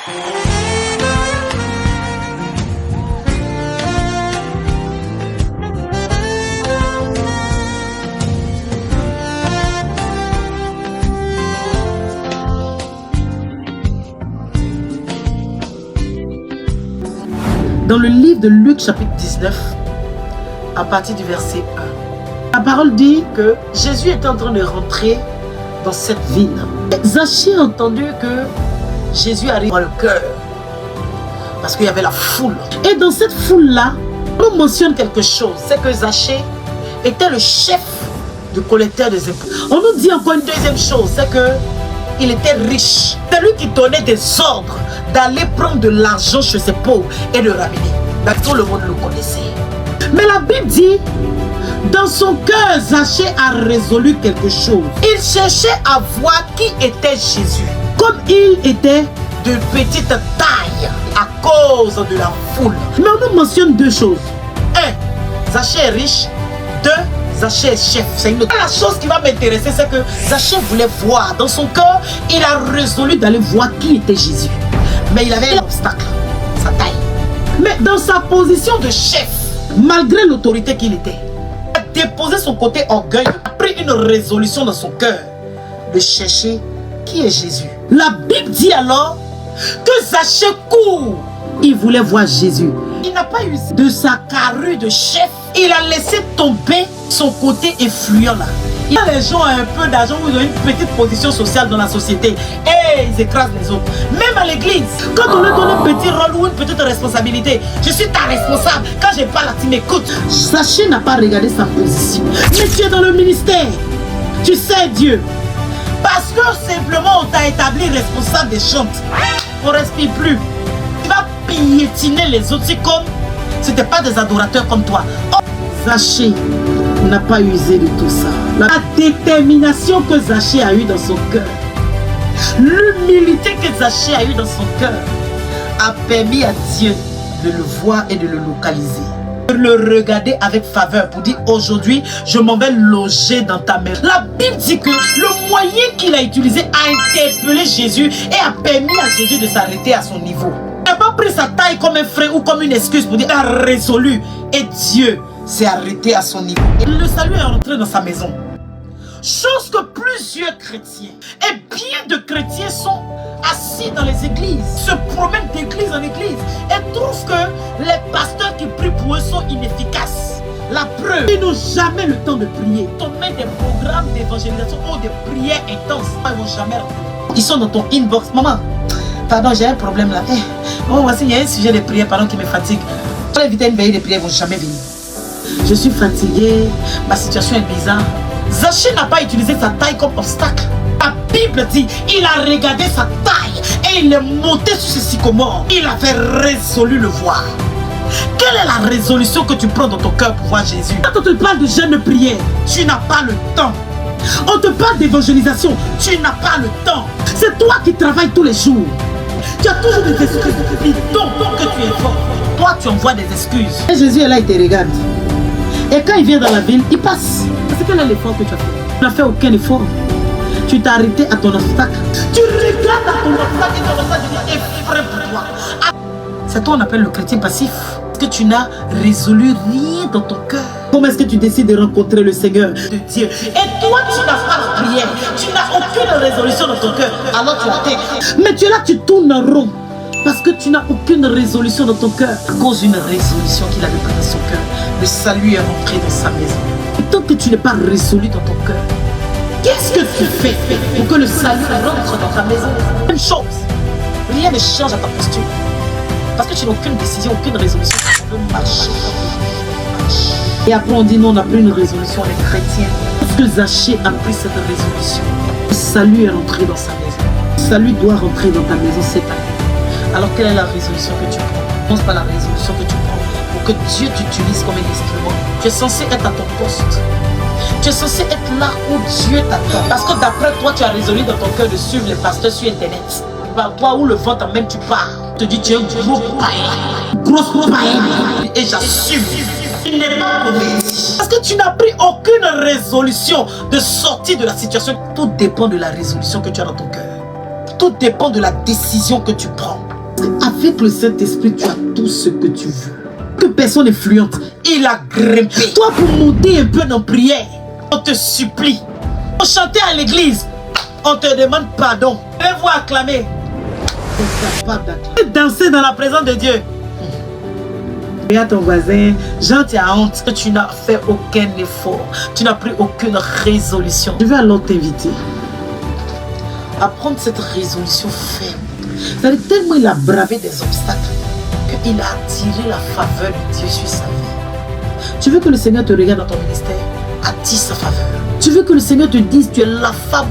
Dans le livre de Luc chapitre 19, à partir du verset 1, la parole dit que Jésus est en train de rentrer dans cette ville. Zachée a entendu que Jésus arrive dans le cœur, parce qu'il y avait la foule. Et dans cette foule-là, on mentionne quelque chose, c'est que Zachée était le chef du collecteur des impôts. On nous dit encore une deuxième chose, c'est que il était riche. C'est lui qui donnait des ordres d'aller prendre de l'argent chez ses pauvres et de ramener. Tout le monde le connaissait. Mais la Bible dit, dans son cœur, Zachée a résolu quelque chose. Il cherchait à voir qui était Jésus. Comme il était de petite taille à cause de la foule. Mais on nous mentionne deux choses. Un, Zachée est riche. Deux, Zachée est chef. C'est une autre. La chose qui va m'intéresser, c'est que Zachée voulait voir. Dans son cœur, il a résolu d'aller voir qui était Jésus. Mais il avait un obstacle, sa taille. Mais dans sa position de chef, malgré l'autorité qu'il était, il a déposé son côté orgueil, a pris une résolution dans son cœur de chercher qui est Jésus. La Bible dit alors que Zachée court. Il voulait voir Jésus. Il n'a pas usé de sa carrure de chef. Il a laissé tomber son côté influent là. Les gens ont un peu d'argent ou ils ont une petite position sociale dans la société et ils écrasent les autres. Même à l'église, quand on leur donne un petit rôle ou une petite responsabilité, je suis ta responsable. Quand je parle, tu m'écoutes. Zachée n'a pas regardé sa position. Mais tu es dans le ministère. Tu sais Dieu. Parce que simplement on t'a établi responsable des chantes. On ne respire plus. Tu vas piétiner les autres. C'est comme si c'était pas des adorateurs comme toi. Oh. Zachée n'a pas usé de tout ça. La détermination que Zachée a eue dans son cœur, l'humilité que Zachée a eue dans son cœur, a permis à Dieu de le voir et de le localiser. De le regarder avec faveur pour dire aujourd'hui, je m'en vais loger dans ta maison. La Bible dit que le moyen qu'il a utilisé a interpellé Jésus et a permis à Jésus de s'arrêter à son niveau. Il n'a pas pris sa taille comme un frein ou comme une excuse pour dire, il a résolu et Dieu s'est arrêté à son niveau. Et le salut est rentré dans sa maison. Chose que plusieurs chrétiens et bien de chrétiens sont assis dans les églises, se promènent d'église en église et trouvent que les pasteurs qui prient pour eux sont inefficaces. La preuve, ils n'ont jamais le temps de prier. On met des programmes d'évangélisation ou des prières intenses. Ils vont jamais rentrer. Ils sont dans ton inbox. Maman, pardon, j'ai un problème là. Oh, voici, il y a un sujet de prière pardon, qui me fatigue. Pour éviter une veille de prière, ils ne vont jamais venir. Je suis fatigué, ma situation est bizarre. Zachée n'a pas utilisé sa taille comme obstacle. La Bible dit, il a regardé sa taille et il est monté sur ce sycomore. Il avait résolu le voir. Quelle est la résolution que tu prends dans ton cœur pour voir Jésus? Quand on te parle de jeûne de prière, tu n'as pas le temps. On te parle d'évangélisation, tu n'as pas le temps. C'est toi qui travailles tous les jours. Tu as toujours des excuses. Il tombe que tu es fort. Toi, tu envoies des excuses. Et Jésus est là, il te regarde. Et quand il vient dans la ville, il passe. C'est quel est l'effort que tu as fait? Tu n'as fait aucun effort. Tu t'es arrêté à ton obstacle. Tu regardes à ton obstacle et ton obstacle est prêt pour toi. C'est toi qu'on appelle le chrétien passif. Parce que tu n'as résolu rien dans ton cœur. Comment est-ce que tu décides de rencontrer le Seigneur de Dieu? Et toi, tu n'as pas la prière. Tu n'as aucune résolution dans ton cœur. Alors tu attends. Mais tu es là, tu tournes en rond. Parce que tu n'as aucune résolution dans ton cœur. À cause d'une résolution qu'il avait prise dans son cœur, le salut est rentré dans sa maison. Et tant que tu n'es pas résolu dans ton cœur, qu'est-ce que tu fais pour que le salut rentre dans ta maison? Même chose. Rien ne change à ta posture. Parce que tu n'as aucune décision, aucune résolution. Tu veux marcher. Et après on dit non, on n'a pris une résolution, les chrétiens. Parce que Zachée a pris cette résolution. Le salut est rentré dans sa maison. Le salut doit rentrer dans ta maison cette année. Alors quelle est la résolution que tu prends? Pense pas la résolution que tu prends pour que Dieu t'utilise comme un instrument. Tu es censé être à ton poste. Tu es censé être là où Dieu t'attend. Parce que d'après toi, tu as résolu dans ton cœur de suivre les pasteurs sur internet. Par toi où le vent t'emmène, tu pars. Tu te dis tu es un gros païen. Grosse païen. Et j'assume. Tu n'es pas converti. Parce que tu n'as pris aucune résolution de sortir de la situation. Tout dépend de la résolution que tu as dans ton cœur. Tout dépend de la décision que tu prends. Avec le Saint-Esprit, tu as tout ce que tu veux. Que personne influente. Il a grimpé. Toi, pour monter un peu dans la prière, on te supplie. Pour chanter à l'église, on te demande pardon. Fais-vous acclamer. Tu es capable d'acclamer. Danser dans la présence de Dieu. Regarde ton voisin, Jean, tu as honte. Tu n'as fait aucun effort. Tu n'as pris aucune résolution. Je vais alors t'inviter à prendre cette résolution ferme. C'est-à-dire tellement il a bravé des obstacles qu'il a attiré la faveur de Dieu sur sa vie. Tu veux que le Seigneur te regarde dans ton ministère? Attire sa faveur. Tu veux que le Seigneur te dise tu es la femme